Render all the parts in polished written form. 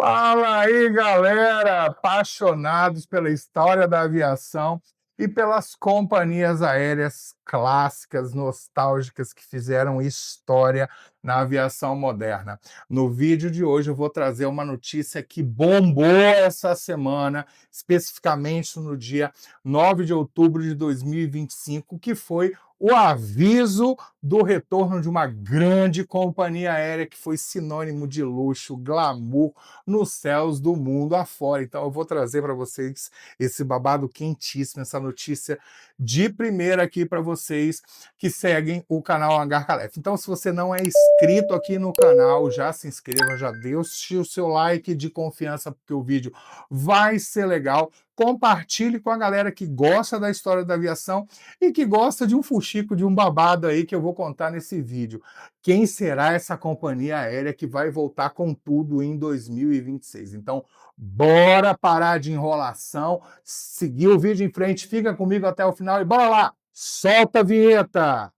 Fala aí, galera, apaixonados pela história da aviação e pelas companhias aéreas clássicas, nostálgicas que fizeram história na aviação moderna. No vídeo de hoje eu vou trazer uma notícia que bombou essa semana, especificamente no dia 9 de outubro de 2025, que foi o aviso do retorno de uma grande companhia aérea que foi sinônimo de luxo, glamour, nos céus do mundo afora. Então eu vou trazer para vocês esse babado quentíssimo, essa notícia de primeira aqui para vocês que seguem o canal Hangar Calef. Então, se você não é inscrito aqui no canal, já se inscreva, já deixe o seu like de confiança, porque o vídeo vai ser legal. Compartilhe com a galera que gosta da história da aviação e que gosta de um fuxico, de um babado aí que eu vou contar nesse vídeo. Quem será essa companhia aérea que vai voltar com tudo em 2026? Então, bora parar de enrolação, seguir o vídeo em frente, fica comigo até o final e bora lá! Solta a vinheta!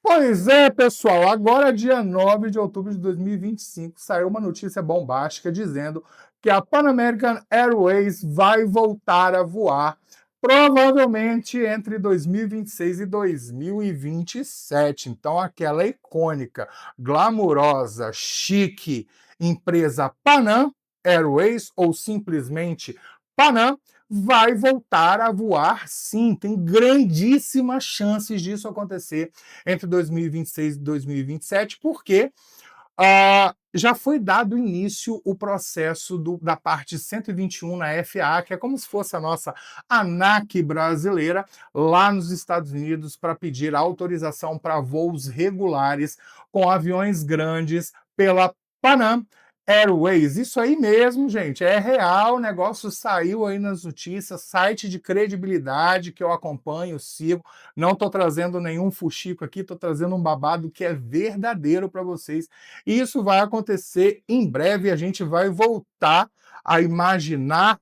Pois é, pessoal, agora dia 9 de outubro de 2025 saiu uma notícia bombástica dizendo que a Pan American Airways vai voltar a voar, provavelmente entre 2026 e 2027. Então, aquela icônica, glamurosa, chique empresa Panam Airways, ou simplesmente Panam, vai voltar a voar, sim. Tem grandíssimas chances disso acontecer entre 2026 e 2027, porque já foi dado início o processo da parte 121 na FAA, que é como se fosse a nossa ANAC brasileira, lá nos Estados Unidos, para pedir autorização para voos regulares com aviões grandes pela Panam Airways. Isso aí mesmo, gente, é real, o negócio saiu aí nas notícias, site de credibilidade que eu acompanho, sigo, não estou trazendo nenhum fuxico aqui, estou trazendo um babado que é verdadeiro para vocês. E isso vai acontecer em breve, a gente vai voltar a imaginar,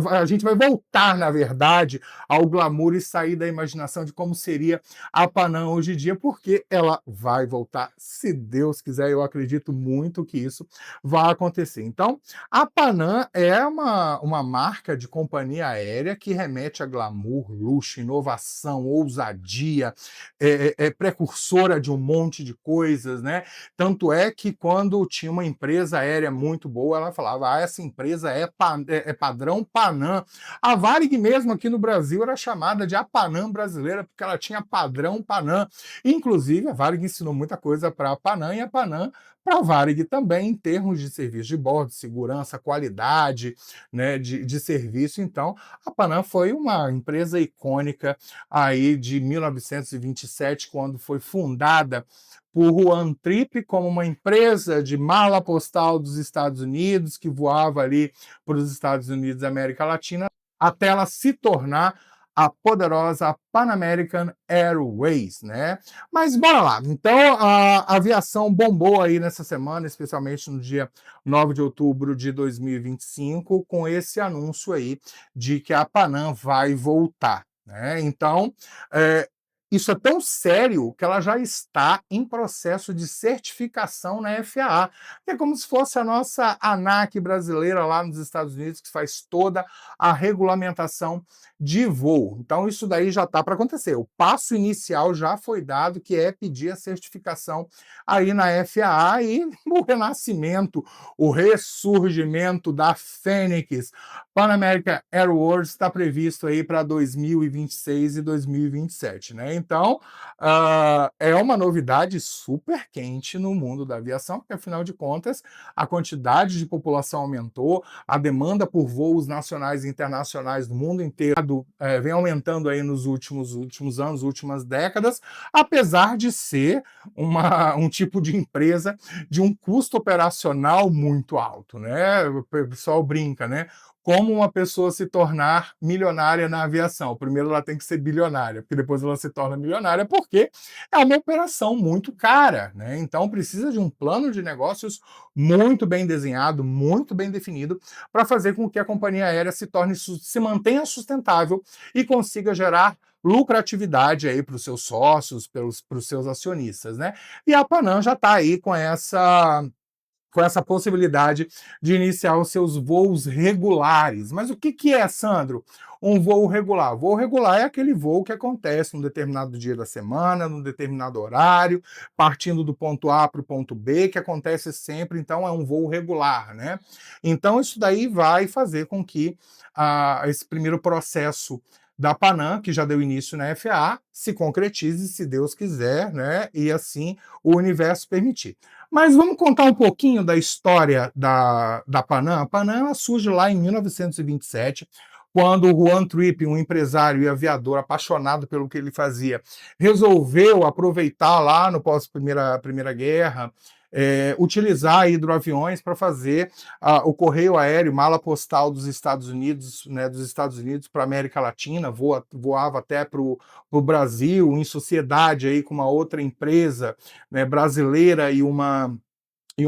a gente vai voltar, na verdade, ao glamour e sair da imaginação de como seria a Panam hoje em dia, porque ela vai voltar, se Deus quiser. Eu acredito muito que isso vai acontecer. Então, a Panam é uma marca de companhia aérea que remete a glamour, luxo, inovação, ousadia, é precursora de um monte de coisas, né? Tanto é que quando tinha uma empresa aérea muito boa, ela falava, essa empresa é padrão Panam. A Varig mesmo aqui no Brasil era chamada de a Panam brasileira, porque ela tinha padrão Panam. Inclusive, a Varig ensinou muita coisa para a Panam e a Panam para a Varig também, em termos de serviço de bordo, segurança, qualidade, né, de serviço. Então, a Panam foi uma empresa icônica aí de 1927, quando foi fundada por Juan Trippe como uma empresa de mala postal dos Estados Unidos, que voava ali para os Estados Unidos da América Latina, até ela se tornar a poderosa Pan American Airways, né? Mas bora lá. Então, a aviação bombou aí nessa semana, especialmente no dia 9 de outubro de 2025, com esse anúncio aí de que a Panam vai voltar, né? Então, isso é tão sério que ela já está em processo de certificação na FAA, que é como se fosse a nossa ANAC brasileira lá nos Estados Unidos, que faz toda a regulamentação de voo. Então, isso daí já está para acontecer. O passo inicial já foi dado, que é pedir a certificação aí na FAA, e o renascimento, o ressurgimento da Fênix Pan American Airways está previsto aí para 2026 e 2027, né? Então, é uma novidade super quente no mundo da aviação, porque, afinal de contas, a quantidade de população aumentou, a demanda por voos nacionais e internacionais do mundo inteiro vem aumentando aí nos últimos anos, últimas décadas, apesar de ser um tipo de empresa de um custo operacional muito alto, né? O pessoal brinca, né? Como uma pessoa se tornar milionária na aviação. Primeiro ela tem que ser bilionária, porque depois ela se torna milionária, porque é uma operação muito cara, né? Então precisa de um plano de negócios muito bem desenhado, muito bem definido, para fazer com que a companhia aérea se mantenha sustentável e consiga gerar lucratividade aí para os seus sócios, para os seus acionistas, né? E a Panam já está aí com essa possibilidade de iniciar os seus voos regulares. Mas o que é, Sandro, um voo regular? Voo regular é aquele voo que acontece num determinado dia da semana, num determinado horário, partindo do ponto A para o ponto B, que acontece sempre, então é um voo regular, né? Então isso daí vai fazer com que esse primeiro processo da Panam, que já deu início na FAA, se concretize, se Deus quiser, né? E assim o universo permitir. Mas vamos contar um pouquinho da história da Panam. A Panam ela surge lá em 1927, quando o Juan Trippe, um empresário e aviador apaixonado pelo que ele fazia, resolveu aproveitar lá no pós-Primeira Guerra, utilizar hidroaviões para fazer o correio aéreo, mala postal dos Estados Unidos, né, para a América Latina, voava até para o Brasil, em sociedade aí com uma outra empresa, né, brasileira e uma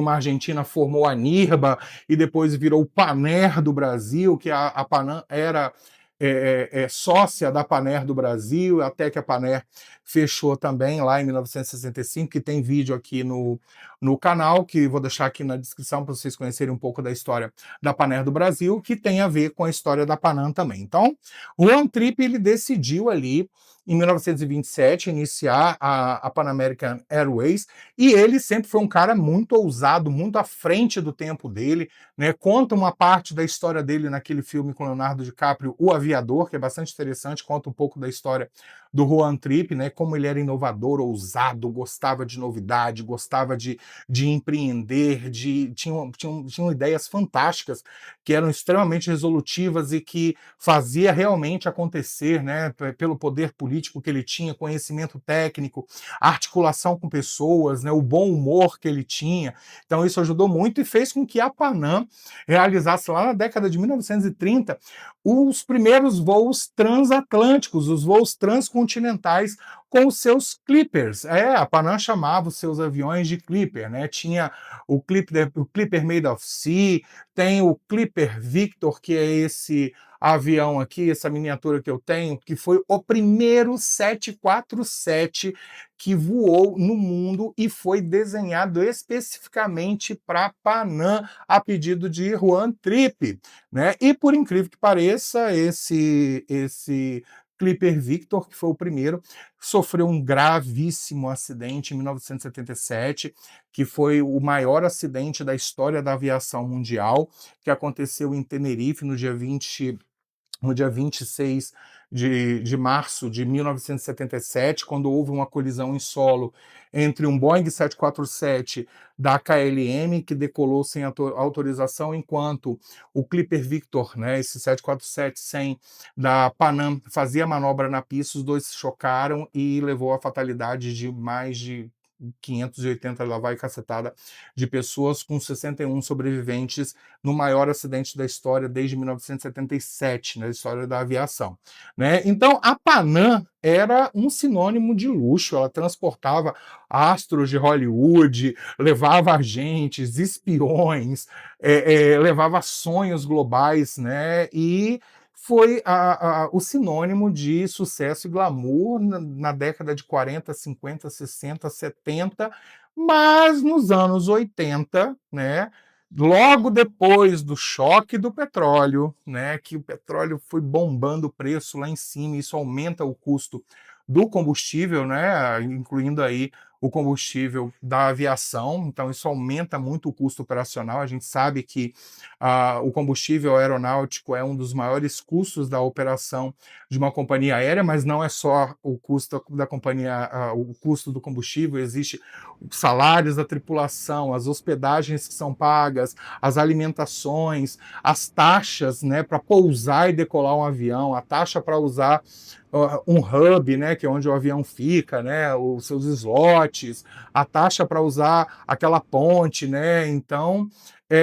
argentina formou a NIRBA e depois virou o Paner do Brasil, que a Panam era sócia da Paner do Brasil, até que a Paner fechou também lá em 1965, que tem vídeo aqui no canal, que vou deixar aqui na descrição para vocês conhecerem um pouco da história da Paner do Brasil, que tem a ver com a história da Panam também. Então, o Juan Trippe, ele decidiu ali, em 1927, iniciar a Pan American Airways, e ele sempre foi um cara muito ousado, muito à frente do tempo dele, né? Conta uma parte da história dele naquele filme com Leonardo DiCaprio, O Aviador, que é bastante interessante, conta um pouco da história do Juan Trippe, né? Como ele era inovador, ousado, gostava de novidade, gostava de empreender, tinham ideias fantásticas que eram extremamente resolutivas e que fazia realmente acontecer, né? Pelo poder político que ele tinha, conhecimento técnico, articulação com pessoas, né, o bom humor que ele tinha. Então isso ajudou muito e fez com que a Panam realizasse lá na década de 1930 os primeiros voos transatlânticos, os voos transcontinentais com os seus Clippers. A Panam chamava os seus aviões de Clipper, né? Tinha o Clipper Made of Sea, tem o Clipper Victor, que é esse avião aqui, essa miniatura que eu tenho, que foi o primeiro 747 que voou no mundo e foi desenhado especificamente para Panam a pedido de Juan Trippe, né? E por incrível que pareça, esse Clipper Victor, que foi o primeiro, sofreu um gravíssimo acidente em 1977, que foi o maior acidente da história da aviação mundial, que aconteceu em Tenerife no dia 26 de março de 1977, quando houve uma colisão em solo entre um Boeing 747 da KLM, que decolou sem autorização, enquanto o Clipper Victor, né, esse 747-100 da Panam, fazia manobra na pista, os dois se chocaram e levou à fatalidade de mais de 580, lá vai cacetada, de pessoas, com 61 sobreviventes no maior acidente da história desde 1977, na história da aviação, né? Então, a Panam era um sinônimo de luxo, ela transportava astros de Hollywood, levava agentes, espiões, levava sonhos globais, né? E foi o sinônimo de sucesso e glamour na década de 40, 50, 60, 70, mas nos anos 80, né, logo depois do choque do petróleo, né, que o petróleo foi bombando o preço lá em cima, isso aumenta o custo do combustível, né, incluindo aí o combustível da aviação, então isso aumenta muito o custo operacional. A gente sabe que o combustível aeronáutico é um dos maiores custos da operação de uma companhia aérea, mas não é só o custo da companhia, o custo do combustível, existe os salários da tripulação, as hospedagens que são pagas, as alimentações, as taxas, né, para pousar e decolar um avião, a taxa para usar um hub, né, que é onde o avião fica, né, os seus slots, a taxa para usar aquela ponte, né, então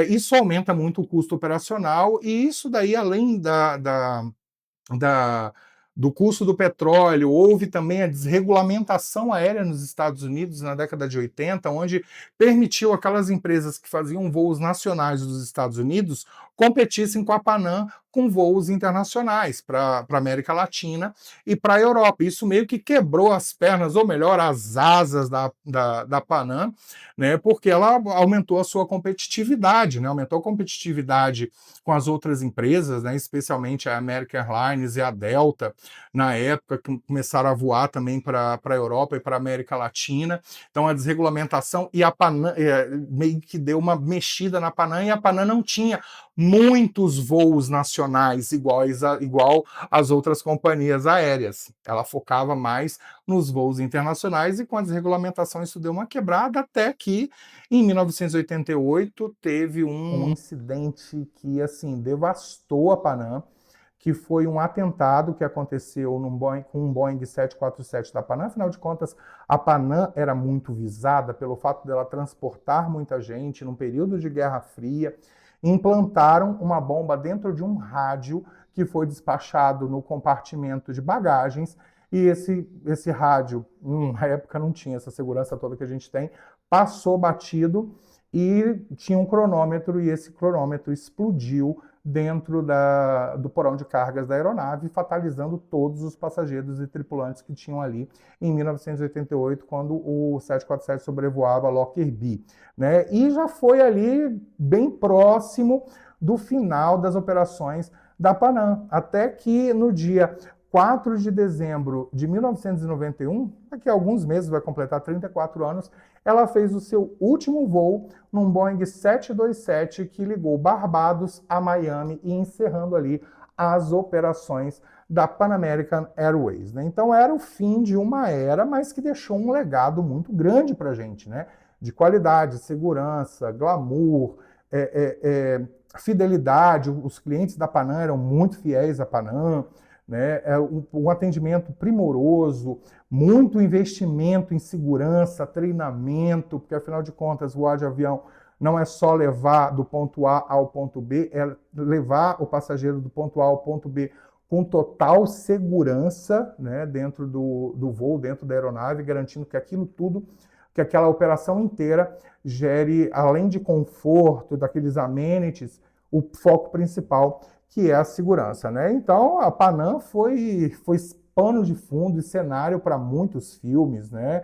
isso aumenta muito o custo operacional, e isso daí, além da, do custo do petróleo, houve também a desregulamentação aérea nos Estados Unidos na década de 80, onde permitiu aquelas empresas que faziam voos nacionais dos Estados Unidos competissem com a Panam com voos internacionais para a América Latina e para a Europa. Isso meio que quebrou as pernas, ou melhor, as asas da Panam, né, porque ela aumentou a sua competitividade, né, aumentou a competitividade com as outras empresas, né, especialmente a American Airlines e a Delta, na época, que começaram a voar também para a Europa e para a América Latina. Então, a desregulamentação e a Panam meio que deu uma mexida na Panam, e a Panam não tinha muitos voos nacionais igual às outras companhias aéreas. Ela focava mais nos voos internacionais, e com a desregulamentação isso deu uma quebrada, até que em 1988 teve um incidente que assim devastou a Panam, que foi um atentado que aconteceu com um Boeing 747 da Panam. Afinal de contas, a Panam era muito visada pelo fato dela transportar muita gente num período de Guerra Fria. Implantaram uma bomba dentro de um rádio que foi despachado no compartimento de bagagens, e esse rádio, na época não tinha essa segurança toda que a gente tem, passou batido e tinha um cronômetro, e esse cronômetro explodiu dentro do porão de cargas da aeronave, fatalizando todos os passageiros e tripulantes que tinham ali em 1988, quando o 747 sobrevoava Lockerbie, né? E já foi ali bem próximo do final das operações da Panam, até que no dia 4 de dezembro de 1991, daqui a alguns meses, vai completar 34 anos, ela fez o seu último voo num Boeing 727 que ligou Barbados a Miami, e encerrando ali as operações da Pan American Airways, né? Então era o fim de uma era, mas que deixou um legado muito grande para a gente, né? De qualidade, segurança, glamour, fidelidade. Os clientes da Panam eram muito fiéis à Panam, né? Um atendimento primoroso, muito investimento em segurança, treinamento, porque afinal de contas voar de avião não é só levar do ponto A ao ponto B, é levar o passageiro do ponto A ao ponto B com total segurança, né, dentro do voo, dentro da aeronave, garantindo que aquilo tudo, que aquela operação inteira gere, além de conforto, daqueles amenities, o foco principal, que é a segurança, né? Então, a Panam foi pano de fundo e cenário para muitos filmes, né?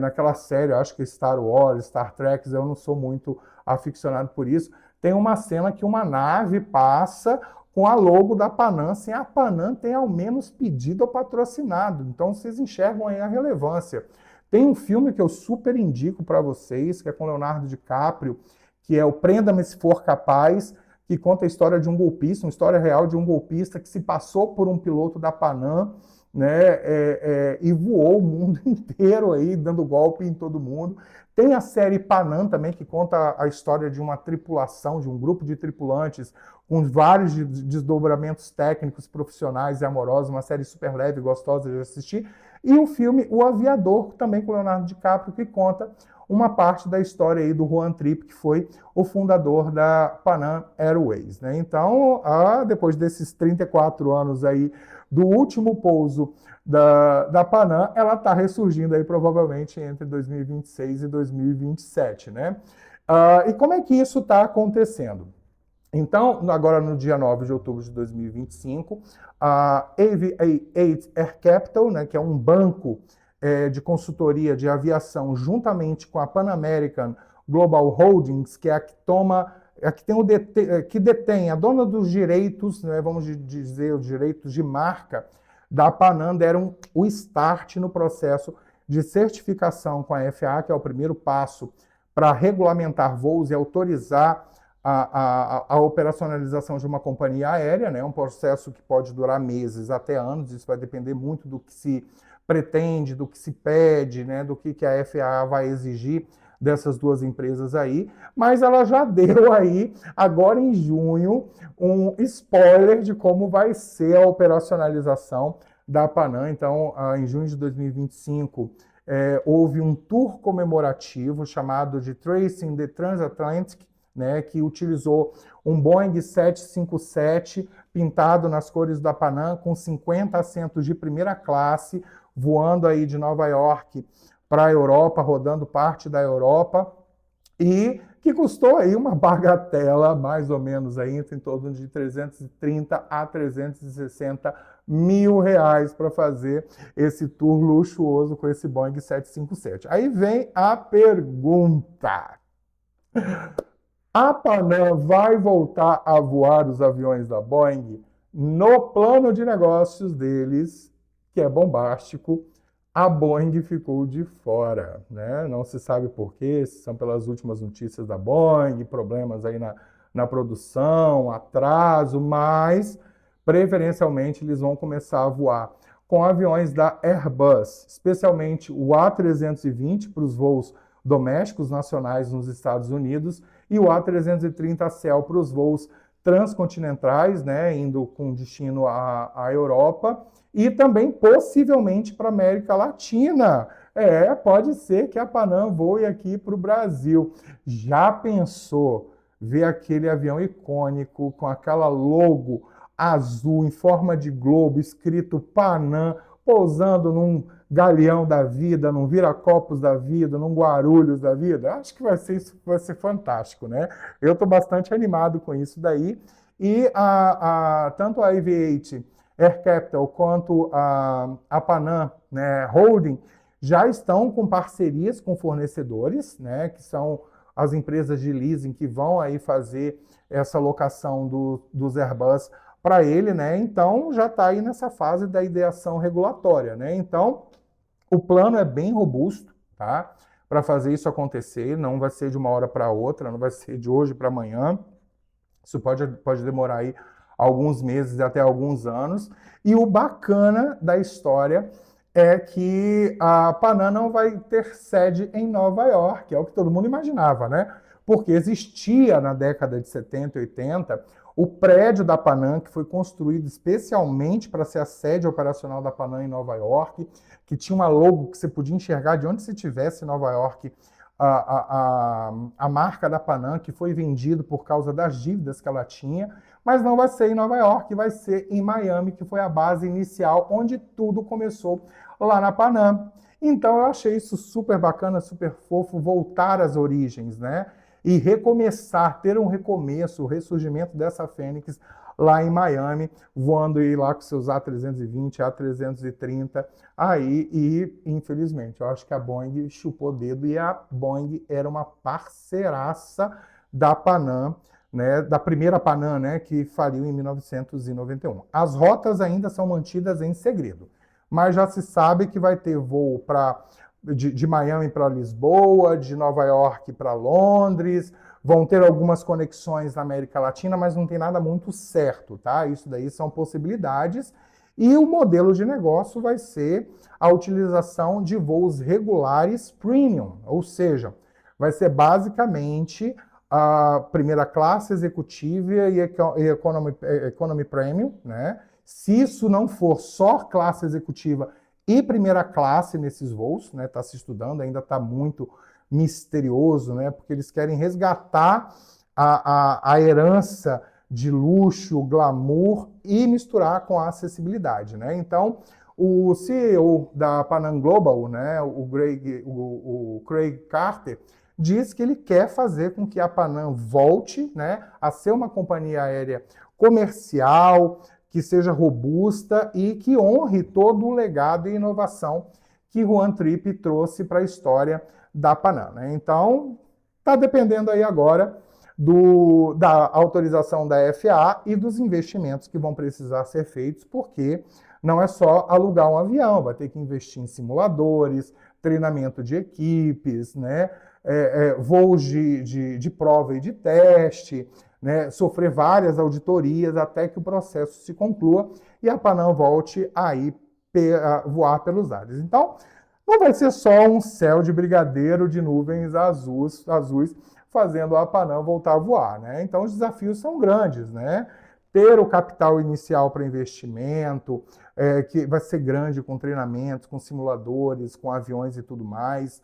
Naquela série, acho que Star Wars, Star Trek, eu não sou muito aficionado por isso, tem uma cena que uma nave passa com a logo da Panam, sem a Panam ter ao menos pedido ou patrocinado. Então, vocês enxergam aí a relevância. Tem um filme que eu super indico para vocês, que é com Leonardo DiCaprio, que é o Prenda-me se for capaz, que conta a história de um golpista, uma história real de um golpista que se passou por um piloto da Panam, né, e voou o mundo inteiro aí, dando golpe em todo mundo. Tem a série Panam também, que conta a história de uma tripulação, de um grupo de tripulantes, com vários desdobramentos técnicos, profissionais e amorosos, uma série super leve, gostosa de assistir. E o filme O Aviador, também com Leonardo DiCaprio, que conta uma parte da história aí do Juan Trippe, que foi o fundador da Panam Airways, né? Então, depois desses 34 anos aí do último pouso da Panam, ela está ressurgindo aí provavelmente entre 2026 e 2027, né? E como é que isso está acontecendo? Então, agora no dia 9 de outubro de 2025, a Aviate Air Capital, né, que é um banco de consultoria de aviação, juntamente com a Pan American Global Holdings, que é a que toma, que detém, a dona dos direitos, né, vamos dizer, os direitos de marca da Panam, deram o start no processo de certificação com a FAA, que é o primeiro passo para regulamentar voos e autorizar a operacionalização de uma companhia aérea, né? Um processo que pode durar meses até anos. Isso vai depender muito do que se pretende, do que se pede, né? Do que a FAA vai exigir dessas duas empresas aí, mas ela já deu aí, agora em junho, um spoiler de como vai ser a operacionalização da Panam. Então, em junho de 2025, houve um tour comemorativo chamado de Tracing the Transatlantic, né, que utilizou um Boeing 757 pintado nas cores da Panam, com 50 assentos de primeira classe, voando aí de Nova York para a Europa, rodando parte da Europa, e que custou aí uma bagatela, mais ou menos aí, em torno de 330 a 360 mil reais para fazer esse tour luxuoso com esse Boeing 757. Aí vem a pergunta: a Panam vai voltar a voar os aviões da Boeing? No plano de negócios deles, que é bombástico, a Boeing ficou de fora, né? Não se sabe por quê, se são pelas últimas notícias da Boeing, problemas aí na produção, atraso, mas preferencialmente eles vão começar a voar com aviões da Airbus, especialmente o A320 para os voos domésticos nacionais nos Estados Unidos e o A330cel para os voos transcontinentais, né, indo com destino à Europa, e também possivelmente para a América Latina. Pode ser que a Panam voe aqui para o Brasil. Já pensou ver aquele avião icônico com aquela logo azul em forma de globo, escrito Panam, pousando num Galeão da vida, num Viracopos da vida, num Guarulhos da vida? Acho que isso vai ser fantástico, né? Eu estou bastante animado com isso daí. E tanto a Aviate Air Capital quanto a Panam, né, Holding já estão com parcerias com fornecedores, né, que são as empresas de leasing que vão aí fazer essa locação dos Airbus para ele, né? Então já está aí nessa fase da ideação regulatória, né? Então o plano é bem robusto, tá? Para fazer isso acontecer, não vai ser de uma hora para outra, não vai ser de hoje para amanhã. Isso pode demorar aí alguns meses, até alguns anos. E o bacana da história é que a Panam não vai ter sede em Nova York, é o que todo mundo imaginava, né? Porque existia na década de 70 e 80 o prédio da Panam, que foi construído especialmente para ser a sede operacional da Panam em Nova York, que tinha uma logo que você podia enxergar de onde se estivesse em Nova York, a marca da Panam, que foi vendido por causa das dívidas que ela tinha, mas não vai ser em Nova York, vai ser em Miami, que foi a base inicial onde tudo começou lá na Panam. Então eu achei isso super bacana, super fofo, voltar às origens, né? E recomeçar, ter um recomeço, o ressurgimento dessa Fênix lá em Miami, voando aí lá com seus A320, A330, aí, e infelizmente, eu acho que a Boeing chupou o dedo, e a Boeing era uma parceiraça da Panam, né, da primeira Panam, né, que faliu em 1991. As rotas ainda são mantidas em segredo, mas já se sabe que vai ter voo de Miami para Lisboa, de Nova York para Londres, vão ter algumas conexões na América Latina, mas não tem nada muito certo, tá? Isso daí são possibilidades. E o modelo de negócio vai ser a utilização de voos regulares premium, ou seja, vai ser basicamente a primeira classe executiva e economy premium, né? Se isso não for só classe executiva e primeira classe nesses voos, né? Está se estudando, ainda está muito misterioso, né? Porque eles querem resgatar a herança de luxo, glamour e misturar com a acessibilidade, né? Então, o CEO da Panam Global, né, o Craig Carter, diz que ele quer fazer com que a Panam volte, né, a ser uma companhia aérea comercial, que seja robusta e que honre todo o legado e inovação que Juan Trippe trouxe para a história da Panam, né? Então, está dependendo aí agora da autorização da FAA e dos investimentos que vão precisar ser feitos, porque não é só alugar um avião, vai ter que investir em simuladores, treinamento de equipes, né? Voos de prova e de teste, né? Sofrer várias auditorias até que o processo se conclua e a Panam volte a voar pelos ares. Então, não vai ser só um céu de brigadeiro de nuvens azuis fazendo a Panam voltar a voar, né? Então, os desafios são grandes, né? Ter o capital inicial para investimento, que vai ser grande com treinamentos, com simuladores, com aviões e tudo mais.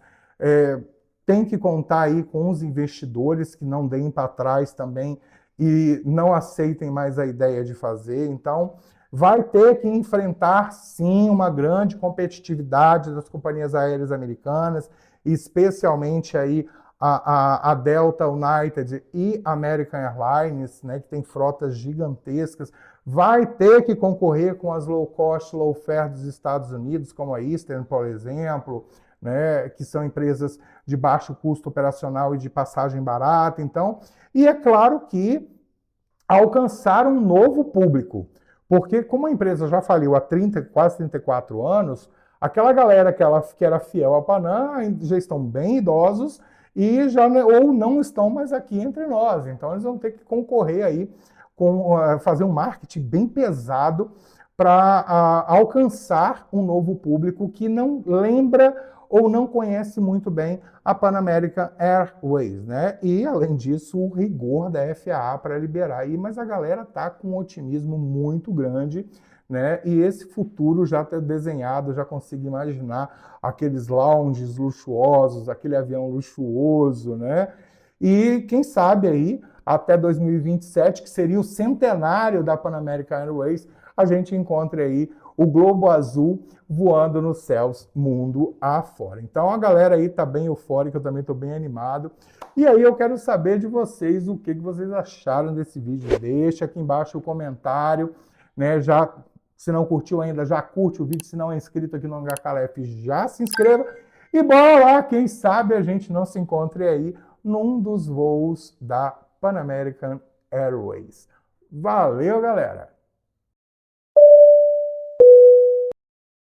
Tem que contar aí com os investidores que não deem para trás também e não aceitem mais a ideia de fazer. Então, vai ter que enfrentar, sim, uma grande competitividade das companhias aéreas americanas, especialmente aí a Delta United e American Airlines, né, que tem frotas gigantescas, vai ter que concorrer com as low cost, low fare dos Estados Unidos, como a Eastern, por exemplo, né, que são empresas de baixo custo operacional e de passagem barata. Então, e é claro que alcançar um novo público, porque como a empresa já faliu há quase 34 anos, aquela galera que era fiel à Panam já estão bem idosos e já ou não estão mais aqui entre nós. Então eles vão ter que concorrer aí com fazer um marketing bem pesado para alcançar um novo público que não lembra ou não conhece muito bem a Pan American Airways, né? E, além disso, o rigor da FAA para liberar aí, mas a galera tá com um otimismo muito grande, né? E esse futuro já está desenhado, já consigo imaginar aqueles lounges luxuosos, aquele avião luxuoso, né? E quem sabe aí, até 2027, que seria o centenário da Pan American Airways, a gente encontre aí o globo azul voando nos céus mundo afora. Então a galera aí tá bem eufórica, eu também tô bem animado. E aí eu quero saber de vocês o que vocês acharam desse vídeo. Deixa aqui embaixo o comentário, né? Já, se não curtiu ainda, já curte o vídeo. Se não é inscrito aqui no HKLF, já se inscreva. E bora lá, quem sabe a gente não se encontre aí num dos voos da Pan American Airways. Valeu, galera!